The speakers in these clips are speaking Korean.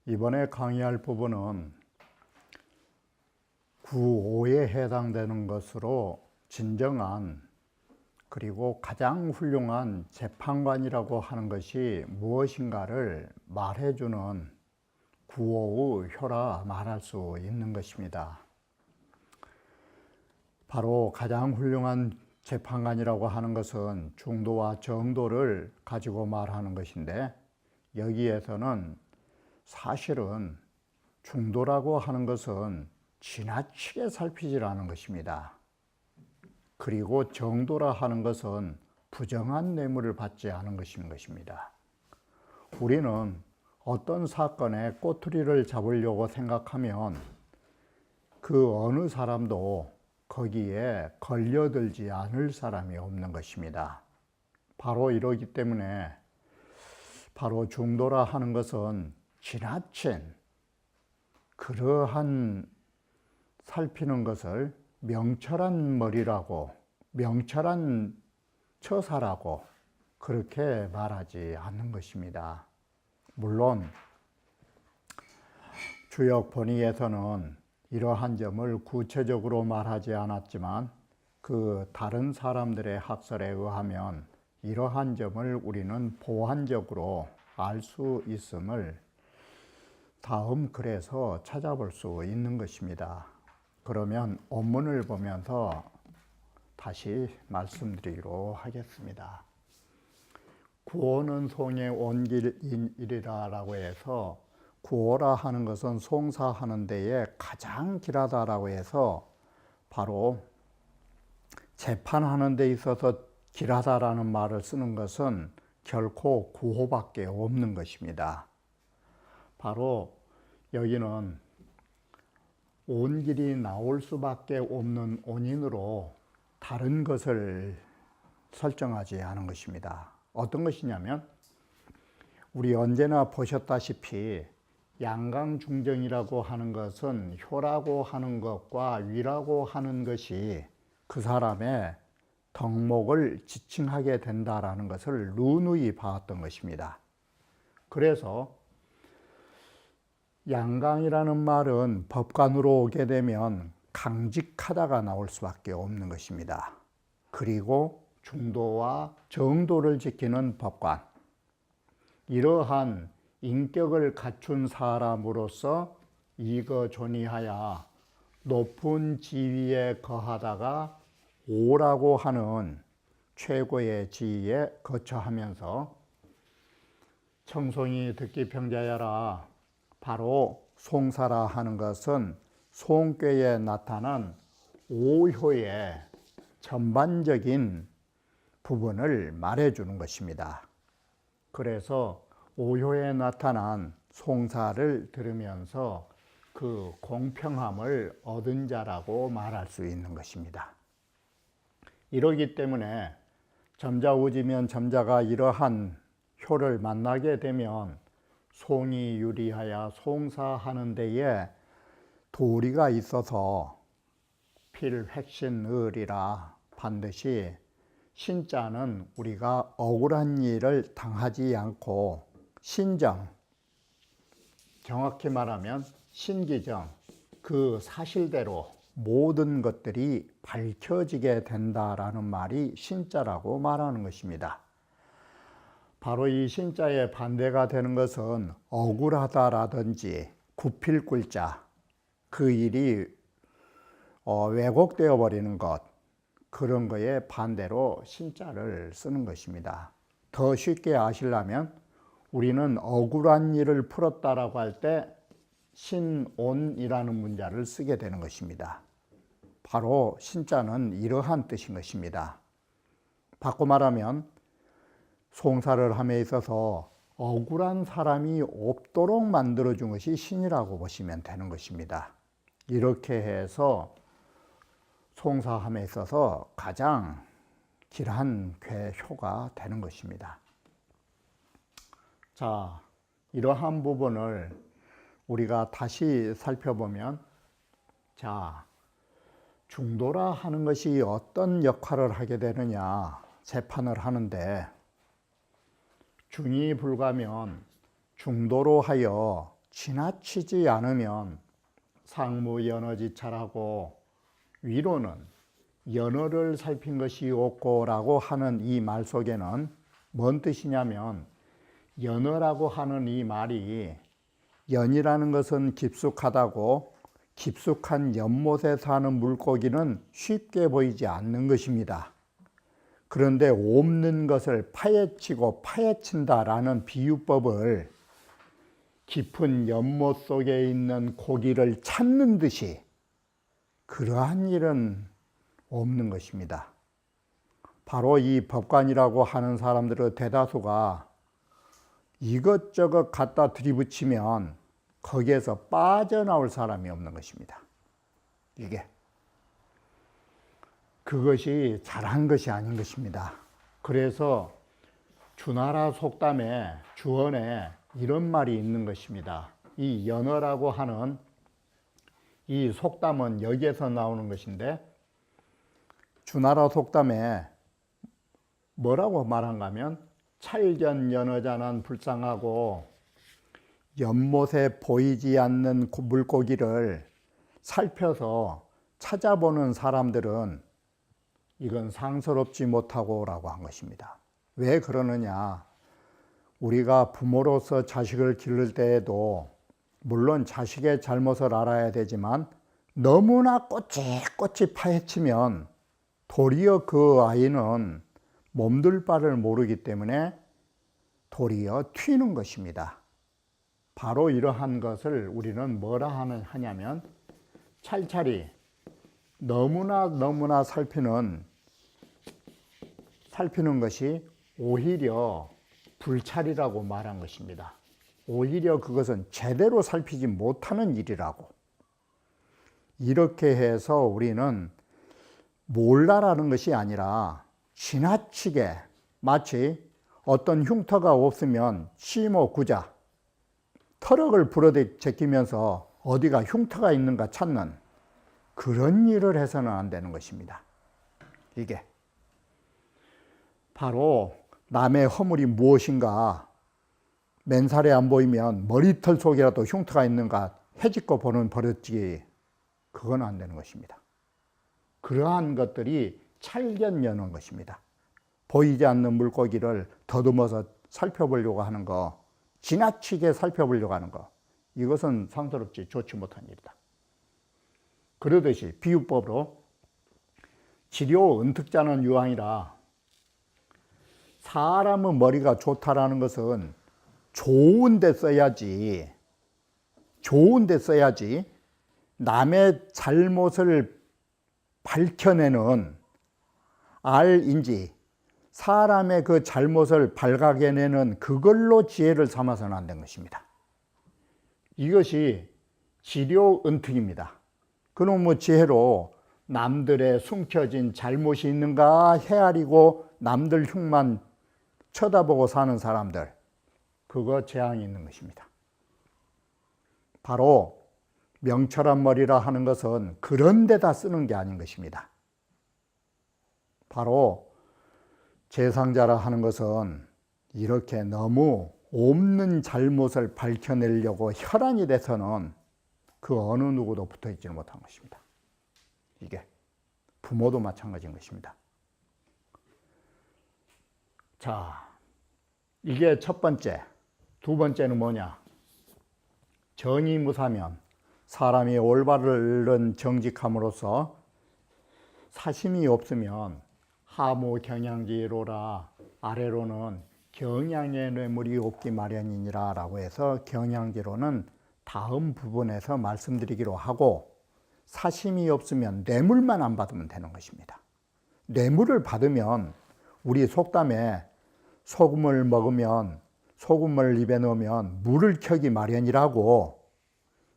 이번에 강의할 부분은 구5에 해당되는 것으로 진정한 그리고 가장 훌륭한 재판관이라고 하는 것이 무엇인가를 말해주는 구5의 효라 말할 수 있는 것입니다. 바로 가장 훌륭한 재판관이라고 하는 것은 중도와 정도를 가지고 말하는 것인데, 여기에서는 사실은 중도라고 하는 것은 지나치게 살피질 않은 것입니다. 그리고 정도라 하는 것은 부정한 뇌물을 받지 않은 것인 것입니다. 우리는 어떤 사건에 꼬투리를 잡으려고 생각하면 그 어느 사람도 거기에 걸려들지 않을 사람이 없는 것입니다. 바로 이러기 때문에 바로 중도라 하는 것은 지나친 그러한 살피는 것을 명철한 머리라고, 명철한 처사라고 그렇게 말하지 않는 것입니다. 물론 주역 본의에서는 이러한 점을 구체적으로 말하지 않았지만 그 다른 사람들의 학설에 의하면 이러한 점을 우리는 보완적으로 알 수 있음을 다음 글에서 찾아볼 수 있는 것입니다. 그러면 원문을 보면서 다시 말씀드리도록 하겠습니다. 구호는 송의 온길이니라 라고 해서, 구호라 하는 것은 송사하는 데에 가장 길하다라고 해서 바로 재판하는 데 있어서 길하다라는 말을 쓰는 것은 결코 구호밖에 없는 것입니다. 바로 여기는 온길이 나올 수밖에 없는 원인으로 다른 것을 설정하지 않은 것입니다. 어떤 것이냐면, 우리 언제나 보셨다시피 양강중정이라고 하는 것은 효라고 하는 것과 위라고 하는 것이 그 사람의 덕목을 지칭하게 된다라는 것을 누누이 봐왔던 것입니다. 그래서 양강이라는 말은 법관으로 오게 되면 강직하다가 나올 수밖에 없는 것입니다. 그리고 중도와 정도를 지키는 법관, 이러한 인격을 갖춘 사람으로서 이거존이하여 높은 지위에 거하다가 오라고 하는 최고의 지위에 거처하면서 청송이 듣기 평자야라, 바로 송사라 하는 것은 송꾀에 나타난 오효의 전반적인 부분을 말해주는 것입니다. 그래서 오효에 나타난 송사를 들으면서 그 공평함을 얻은 자라고 말할 수 있는 것입니다. 이러기 때문에 점자우지면 점자가 이러한 효를 만나게 되면 송이 유리하여 송사하는 데에 도리가 있어서 필획신의리라, 반드시 신자는 우리가 억울한 일을 당하지 않고 신정, 정확히 말하면 신기정, 그 사실대로 모든 것들이 밝혀지게 된다라는 말이 신자라고 말하는 것입니다. 바로 이 신자의 반대가 되는 것은 억울하다라든지 구필꿀자, 그 일이 왜곡되어 버리는 것, 그런 거에 반대로 신자를 쓰는 것입니다. 더 쉽게 아시려면 우리는 억울한 일을 풀었다라고 할 때 신온이라는 문자를 쓰게 되는 것입니다. 바로 신자는 이러한 뜻인 것입니다. 바꿔 말하면 송사를 함에 있어서 억울한 사람이 없도록 만들어준 것이 신이라고 보시면 되는 것입니다. 이렇게 해서 송사함에 있어서 가장 길한 궤효가 되는 것입니다. 자, 이러한 부분을 우리가 다시 살펴보면, 자, 중도라 하는 것이 어떤 역할을 하게 되느냐 재판을 하는데, 중이 불가면 중도로 하여 지나치지 않으면 상무연어지찰하고 위로는 연어를 살핀 것이 옳고라고 하는 이 말 속에는 뭔 뜻이냐면, 연어라고 하는 이 말이, 연이라는 것은 깊숙하다고, 깊숙한 연못에 사는 물고기는 쉽게 보이지 않는 것입니다. 그런데 없는 것을 파헤치고 파헤친다라는 비유법을 깊은 연못 속에 있는 고기를 찾는 듯이 그러한 일은 없는 것입니다. 바로 이 법관이라고 하는 사람들의 대다수가 이것저것 갖다 들이붙이면 거기에서 빠져나올 사람이 없는 것입니다. 그것이 잘한 것이 아닌 것입니다. 그래서 주나라 속담에, 주언에 이런 말이 있는 것입니다. 이 연어라고 하는 이 속담은 여기에서 나오는 것인데, 주나라 속담에 뭐라고 말한가 하면, 찰견 연어자는 불쌍하고 연못에 보이지 않는 물고기를 살펴서 찾아보는 사람들은 이건 상스럽지 못하고 라고 한 것입니다. 왜 그러느냐? 우리가 부모로서 자식을 기를 때에도 물론 자식의 잘못을 알아야 되지만, 너무나 꼬치꼬치 파헤치면 도리어 그 아이는 몸둘 바를 모르기 때문에 도리어 튀는 것입니다. 바로 이러한 것을 우리는 뭐라 하냐면, 찰찰이 너무나 살피는 것이 오히려 불찰이라고 말한 것입니다. 오히려 그것은 제대로 살피지 못하는 일이라고. 이렇게 해서 우리는 몰라라는 것이 아니라 지나치게, 마치 어떤 흉터가 없으면 시모구자, 터럭을 불어제끼면서 어디가 흉터가 있는가 찾는 그런 일을 해서는 안 되는 것입니다. 이게 바로 남의 허물이 무엇인가 맨살에 안 보이면 머리털 속이라도 흉터가 있는가 헤집고 보는 버릇이, 그건 안 되는 것입니다. 그러한 것들이 찰견여는 것입니다. 보이지 않는 물고기를 더듬어서 살펴보려고 하는 거, 지나치게 살펴보려고 하는 거, 이것은 상스럽지 좋지 못한 일이다. 그러듯이 비유법으로 지료 은특자는 유황이라, 사람의 머리가 좋다라는 것은 좋은 데 써야지, 남의 잘못을 밝혀내는 알인지, 사람의 그 잘못을 발각해내는 그걸로 지혜를 삼아서는 안 되는 것입니다. 이것이 지료은특입니다. 그놈의 지혜로 남들의 숨겨진 잘못이 있는가 헤아리고 남들 흉만 쳐다보고 사는 사람들, 그거 재앙이 있는 것입니다. 바로 명철한 머리라 하는 것은 그런 데다 쓰는 게 아닌 것입니다. 바로 재상자라 하는 것은 이렇게 너무 없는 잘못을 밝혀내려고 혈안이 돼서는 그 어느 누구도 붙어 있지는 못한 것입니다. 이게 부모도 마찬가지인 것입니다. 자, 이게 첫 번째. 두 번째는 뭐냐? 정의무사면, 사람이 올바른 정직함으로써 사심이 없으면 하무 경양지로라, 아래로는 경양의 뇌물이 없기 마련이니라 라고 해서 경양지로는 다음 부분에서 말씀드리기로 하고, 사심이 없으면 뇌물만 안 받으면 되는 것입니다. 뇌물을 받으면, 우리 속담에 소금을 먹으면, 소금을 입에 넣으면 물을 켜기 마련이라고,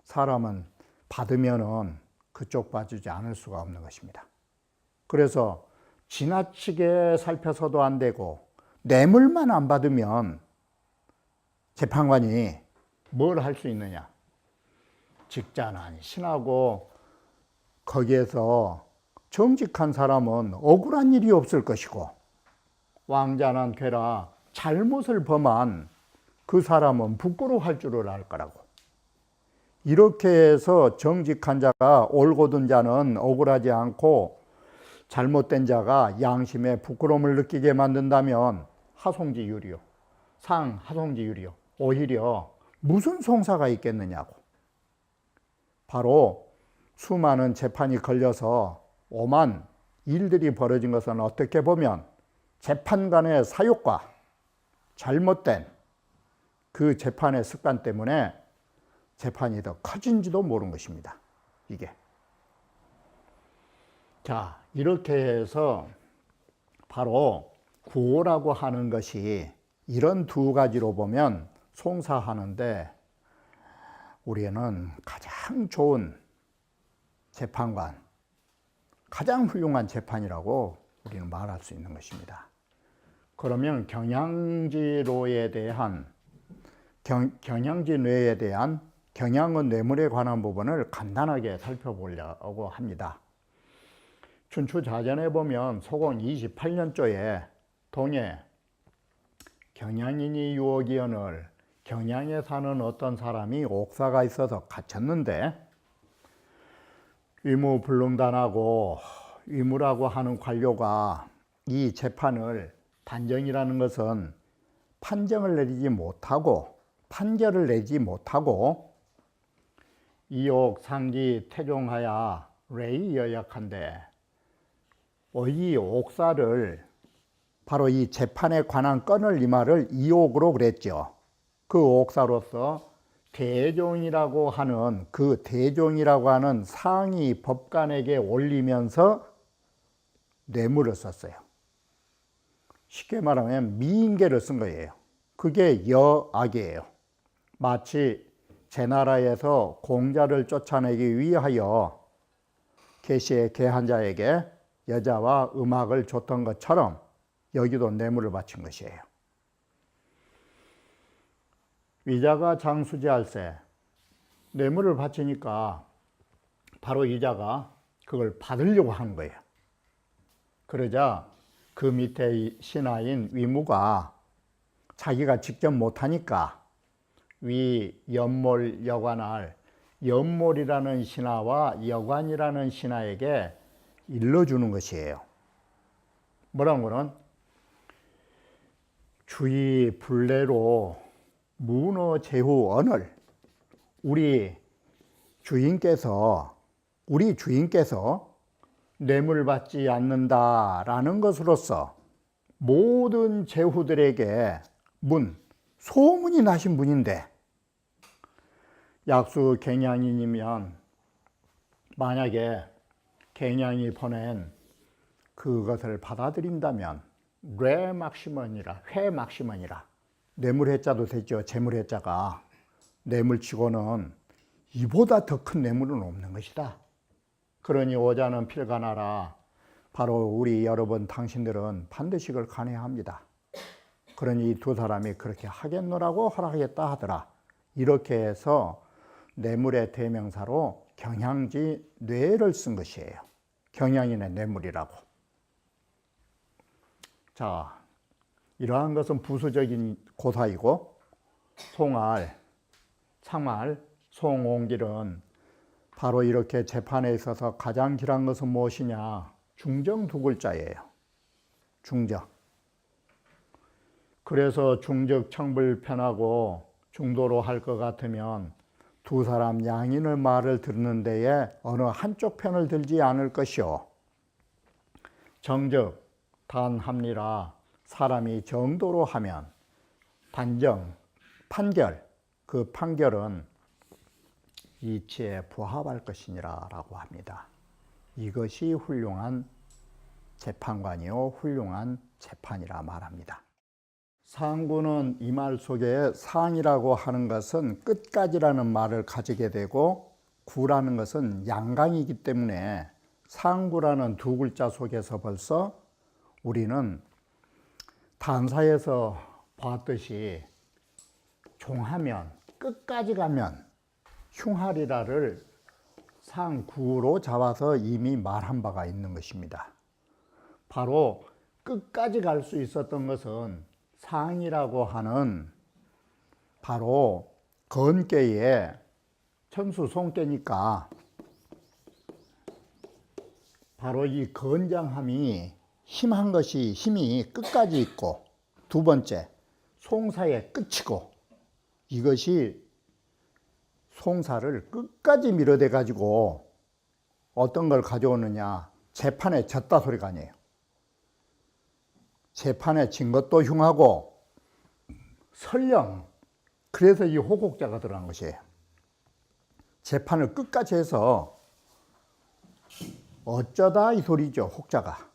사람은 받으면은 그쪽 봐주지 않을 수가 없는 것입니다. 그래서 지나치게 살펴서도 안 되고 뇌물만 안 받으면 재판관이 뭘 할 수 있느냐. 직자는 신하고 거기에서 정직한 사람은 억울한 일이 없을 것이고 왕자난 괴라 잘못을 범한 그 사람은 부끄러워할 줄을 알 거라고. 이렇게 해서 정직한 자가 옳고든 자는 억울하지 않고 잘못된 자가 양심에 부끄러움을 느끼게 만든다면 하송지율이요. 상하송지율이요. 오히려 무슨 송사가 있겠느냐고. 바로 수많은 재판이 걸려서 오만 일들이 벌어진 것은 어떻게 보면 재판관의 사욕과 잘못된 그 재판의 습관 때문에 재판이 더 커진지도 모르는 것입니다. 이게. 자, 이렇게 해서 바로 구호라고 하는 것이 이런 두 가지로 보면 송사하는데 우리는 가장 좋은 재판관, 가장 훌륭한 재판이라고 우리는 말할 수 있는 것입니다. 그러면 경양지로에 대한 경양지뇌에 대한 경양은 뇌물에 관한 부분을 간단하게 살펴보려고 합니다. 춘추자전에 보면 소공 28년조에 동해 경양인이 유옥이언을 경양에 사는 어떤 사람이 옥사가 있어서 갇혔는데 위무불능단하고 위무라고 하는 관료가 이 재판을 단정이라는 것은 판정을 내리지 못하고 판결을 내지 못하고 이옥 상기 태종하야 레이 여약한데 이 옥사를 바로 이 재판에 관한 건을 이 말을 이옥으로 그랬죠. 그 옥사로서 대종이라고 하는 그 대종이라고 하는 상위 법관에게 올리면서 뇌물을 썼어요. 쉽게 말하면 미인계를 쓴 거예요. 그게 여악이에요. 마치 제 나라에서 공자를 쫓아내기 위하여 계시의 계한자에게 여자와 음악을 줬던 것처럼 여기도 뇌물을 바친 것이에요. 위자가 장수지할세 뇌물을 바치니까 바로 이자가 그걸 받으려고 하는 거예요. 그러자 그 밑에 신하인 위무가 자기가 직접 못하니까 위 연몰 여관할 연몰이라는 신하와 여관이라는 신하에게 일러주는 것이에요. 뭐라고는 주의 불례로 문어 제후 언을 우리 주인께서 뇌물 받지 않는다라는 것으로서 모든 제후들에게 소문이 나신 분인데 약수 갱양인이면 만약에 갱양이 보낸 그것을 받아들인다면 회막시먼이라 뇌물해자도 되죠. 재물해자가 뇌물치고는 이보다 더 큰 뇌물은 없는 것이다. 그러니 오자는 필간하라. 바로 우리 여러분 당신들은 반드시 그걸 간해야 합니다. 그러니 이 두 사람이 그렇게 하겠노라고 허락하겠다 하더라. 이렇게 해서 뇌물의 대명사로 경양지 뇌를 쓴 것이에요. 경양인의 뇌물이라고. 자, 이러한 것은 부수적인 고사이고 송알, 창알, 송옹길은 바로 이렇게 재판에 있어서 가장 길한 것은 무엇이냐? 중정 두 글자예요. 중정. 그래서 중적 청불편하고 중도로 할 것 같으면 두 사람 양인의 말을 듣는 데에 어느 한쪽 편을 들지 않을 것이요. 정적 단합리라 사람이 정도로 하면 단정, 판결, 그 판결은 이치에 부합할 것이니라 라고 합니다. 이것이 훌륭한 재판관이요 훌륭한 재판이라 말합니다. 상구는 이 말 속에 상이라고 하는 것은 끝까지라는 말을 가지게 되고 구라는 것은 양강이기 때문에 상구라는 두 글자 속에서 벌써 우리는 단사에서 봤듯이 종하면 끝까지 가면 흉하리라를 상구로 잡아서 이미 말한 바가 있는 것입니다. 바로 끝까지 갈 수 있었던 것은 상이라고 하는 바로 건깨의 천수송깨니까 바로 이 건장함이 힘한 것이 힘이 끝까지 있고, 두 번째 송사의 끝이고, 이것이 송사를 끝까지 밀어대 가지고 어떤 걸 가져오느냐, 재판에 졌다 소리가 아니에요. 재판에 진 것도 흉하고 설령 그래서 이 호곡자가 들어간 것이에요. 재판을 끝까지 해서 어쩌다 이 소리죠. 혹자가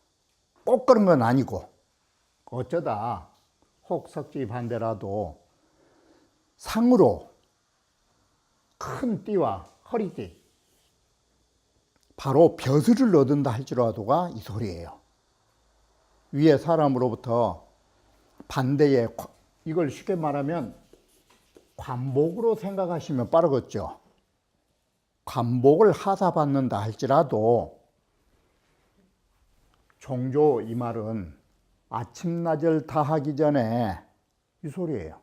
꼭 그런 건 아니고 어쩌다 혹석지 반대라도 상으로 큰 띠와 허리띠, 바로 벼슬을 얻은다 할지라도가 이 소리예요. 위에 사람으로부터 반대의, 이걸 쉽게 말하면 관복으로 생각하시면 빠르겠죠. 관복을 하사받는다 할지라도 종조 이 말은 아침낮을 다 하기 전에 이 소리예요.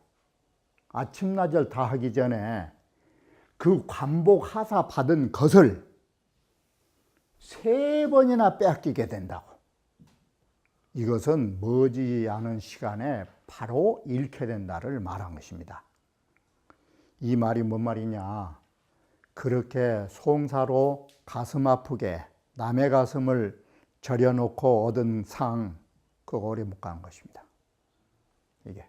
아침낮을 다 하기 전에 그 관복 하사 받은 것을 3번이나 빼앗기게 된다고. 이것은 머지않은 시간에 바로 잃게 된다를 말한 것입니다. 이 말이 뭔 말이냐, 그렇게 송사로 가슴 아프게 남의 가슴을 절여놓고 얻은 상, 그거 오래 못 가는 것입니다. 이게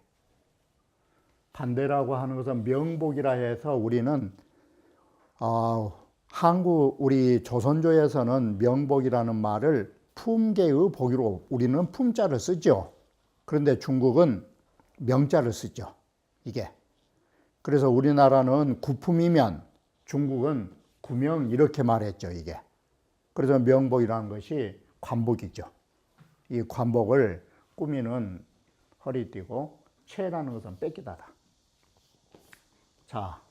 반대라고 하는 것은 명복이라 해서 우리는 한국 우리 조선조에서는 명복이라는 말을 품계의 복으로 우리는 품자를 쓰죠. 그런데 중국은 명자를 쓰죠. 이게 그래서 우리나라는 구품이면 중국은 구명 이렇게 말했죠. 이게 그래서 명복이라는 것이 관복이죠. 이 관복을 꾸미는 허리띠고, 채라는 것은 뺏기다다. 자,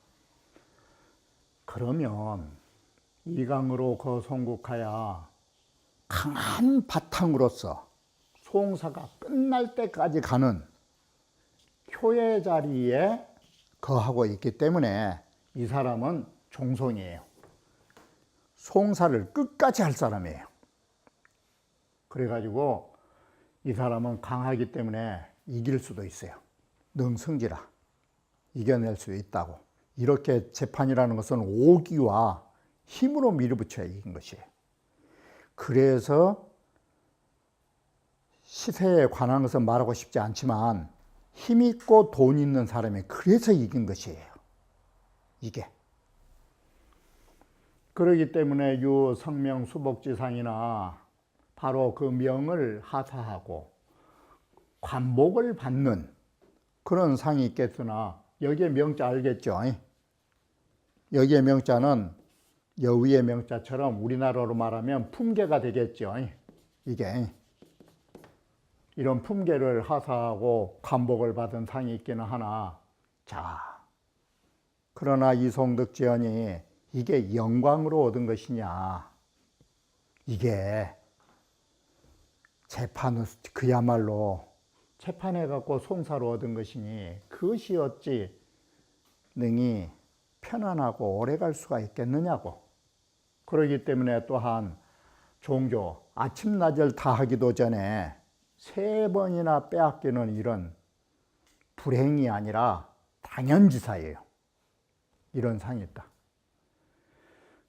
그러면 이강으로 거송국하야 강한 바탕으로서 송사가 끝날 때까지 가는 효의 자리에 거하고 있기 때문에 이 사람은 종송이에요. 송사를 끝까지 할 사람이에요. 그래가지고 이 사람은 강하기 때문에 이길 수도 있어요. 능성지라 이겨낼 수 있다고. 이렇게 재판이라는 것은 오기와 힘으로 밀어붙여야 이긴 것이에요. 그래서 시세에 관한 것은 말하고 싶지 않지만 힘 있고 돈 있는 사람이 그래서 이긴 것이에요. 이게. 그렇기 때문에 유 성명 수복지상이나 바로 그 명을 하사하고 관복을 받는 그런 상이 있겠으나, 여기에 명자 알겠죠? 여기에 명자는 여위의 명자처럼 우리나라로 말하면 품계가 되겠죠. 이게 이런 품계를 하사하고 관복을 받은 상이 있기는 하나, 자, 그러나 이 송덕지연이 이게 영광으로 얻은 것이냐, 이게 재판을 그야말로 재판해 갖고 송사로 얻은 것이니 그것이 어찌 능히 편안하고 오래 갈 수가 있겠느냐고. 그러기 때문에 또한 종교 아침낮을 다 하기도 전에 3번이나 빼앗기는 이런 불행이 아니라 당연지사예요. 이런 상이 있다.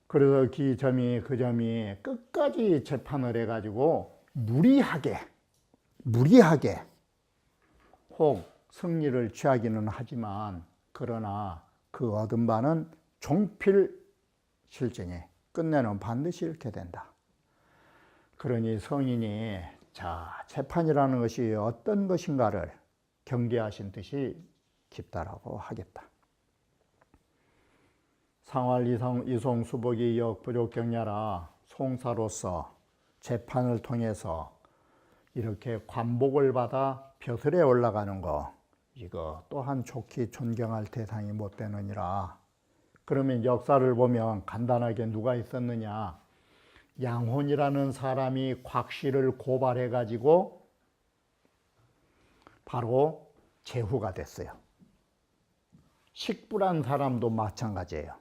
그래서 그 점이 끝까지 재판을 해가지고 무리하게 혹 승리를 취하기는 하지만, 그러나 그 얻은 바는 종필실정에 끝내는 반드시 잃게 된다. 그러니 성인이 자, 재판이라는 것이 어떤 것인가를 경계하신 뜻이 깊다라고 하겠다. 상활 이송 수복이 역 부족경야라 송사로서 재판을 통해서 이렇게 관복을 받아 벼슬에 올라가는 거, 이거 또한 좋게 존경할 대상이 못 되느니라. 그러면 역사를 보면 간단하게 누가 있었느냐? 양혼이라는 사람이 곽씨를 고발해 가지고 바로 제후가 됐어요. 식부란 사람도 마찬가지예요.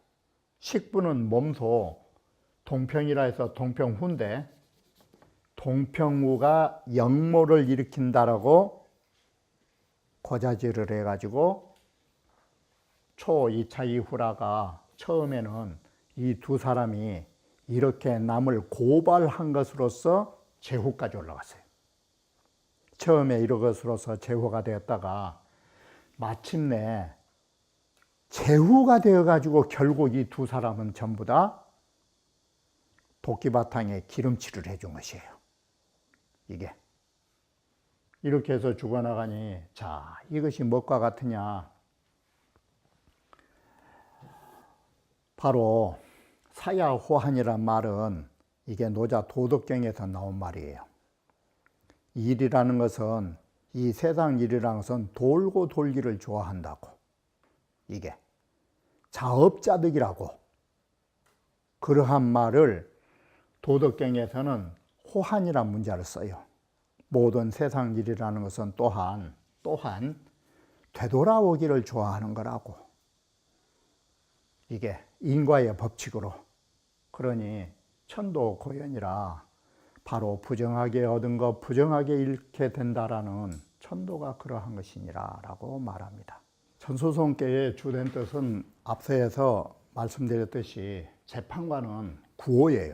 식부는 몸소 동평이라 해서 동평후인데, 동평후가 역모를 일으킨다라고 고자질을 해가지고 초 2차 이후라가 처음에는 이 두 사람이 이렇게 남을 고발한 것으로서 제후까지 올라갔어요. 처음에 이런 것으로서 제후가 되었다가 마침내 제후가 되어가지고 결국 이 두 사람은 전부 다 도끼바탕에 기름칠을 해준 것이에요. 이게 이렇게 해서 죽어나가니, 자, 이것이 무엇과 같으냐? 바로 사야호한이란 말은 이게 노자 도덕경에서 나온 말이에요. 일이라는 것은, 이 세상 일이라는 것은 돌고 돌기를 좋아한다고, 이게 자업자득이라고, 그러한 말을 도덕경에서는 호한이란 문자를 써요. 모든 세상 일이라는 것은 또한 되돌아오기를 좋아하는 거라고, 이게 인과의 법칙으로. 그러니 천도고연이라 바로 부정하게 얻은 것 부정하게 잃게 된다라는 천도가 그러한 것이니라 라고 말합니다. 천수송계의 주된 뜻은 앞서에서 말씀드렸듯이 재판관은 구호예요.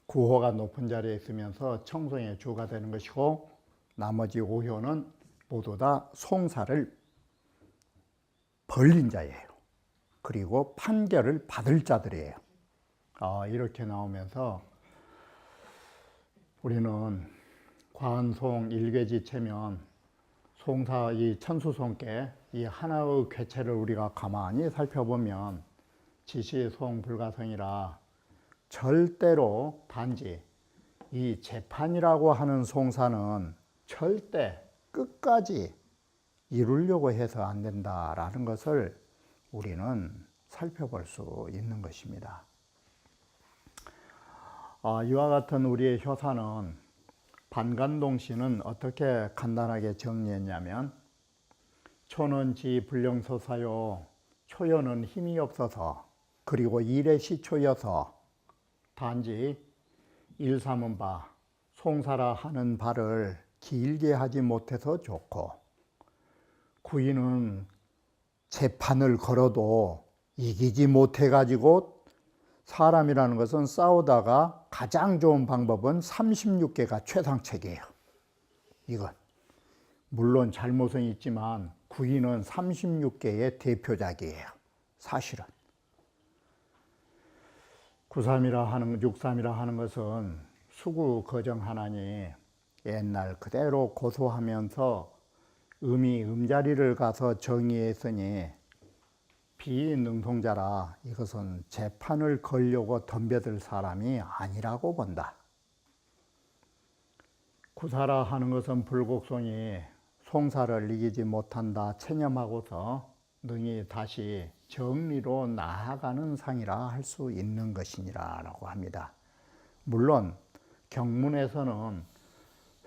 구호가 높은 자리에 있으면서 청송의 주가 되는 것이고, 나머지 오효는 모두 다 송사를 벌린 자예요. 그리고 판결을 받을 자들이에요. 이렇게 나오면서 우리는 관송 일괴지체면 송사 이 천수송계 이 하나의 궤체를 우리가 가만히 살펴보면 지시송불가성이라 절대로 단지 이 재판이라고 하는 송사는 절대 끝까지 이루려고 해서 안 된다라는 것을 우리는 살펴볼 수 있는 것입니다. 이와 같은 우리의 효사는 반간동 씨는 어떻게 간단하게 정리했냐면, 초는 지 불령소사요, 초여는 힘이 없어서, 그리고 일의 시초여서 단지 일삼은 바, 송사라 하는 바를 길게 하지 못해서 좋고, 구인은 재판을 걸어도 이기지 못해가지고, 사람이라는 것은 싸우다가 가장 좋은 방법은 36개가 최상책이에요. 이건 물론 잘못은 있지만 구인은 36개의 대표작이에요. 사실은 93이라 하는 63이라 하는 것은 수구 거정하나니 옛날 그대로 고소하면서 음자리를 가서 정의했으니 비능통자라, 이것은 재판을 걸려고 덤벼들 사람이 아니라고 본다. 구사라 하는 것은 불곡송이 송사를 이기지 못한다 체념하고서 능히 다시 정리로 나아가는 상이라 할 수 있는 것이니라 라고 합니다. 물론 경문에서는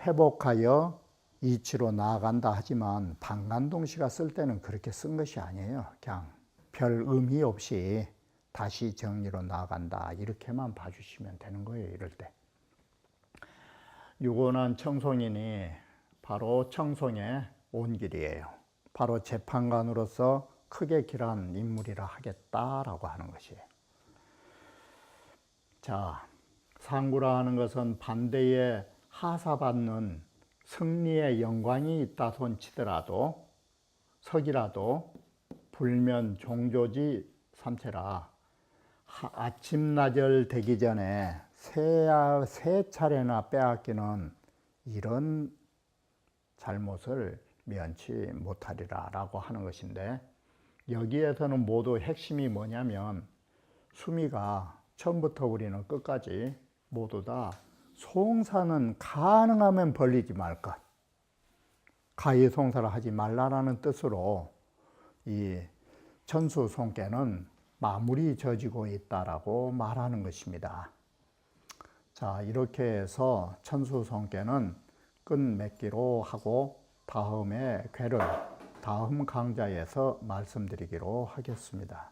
회복하여 이치로 나아간다 하지만 반간동 씨가 쓸 때는 그렇게 쓴 것이 아니에요. 그냥 별 의미 없이 다시 정리로 나아간다, 이렇게만 봐주시면 되는 거예요. 이럴 때 유곤한 청송인이 바로 청송의 온길이에요. 바로 재판관으로서 크게 길한 인물이라 하겠다라고 하는 것이에요. 자, 상구라 하는 것은 반대에 하사받는 승리의 영광이 있다 손치더라도 석이라도 불면 종조지 삼체라, 아침나절 되기 전에 세 차례나 빼앗기는 이런 잘못을 면치 못하리라 라고 하는 것인데, 여기에서는 모두 핵심이 뭐냐면, 수미가 처음부터 우리는 끝까지 모두 다 송사는 가능하면 벌리지 말 것. 가해송사를 하지 말라라는 뜻으로 이 천수송계는 마무리 져지고 있다라고 말하는 것입니다. 자, 이렇게 해서 천수송계는 끝맺기로 하고 다음에 괴를 다음 강좌에서 말씀드리기로 하겠습니다.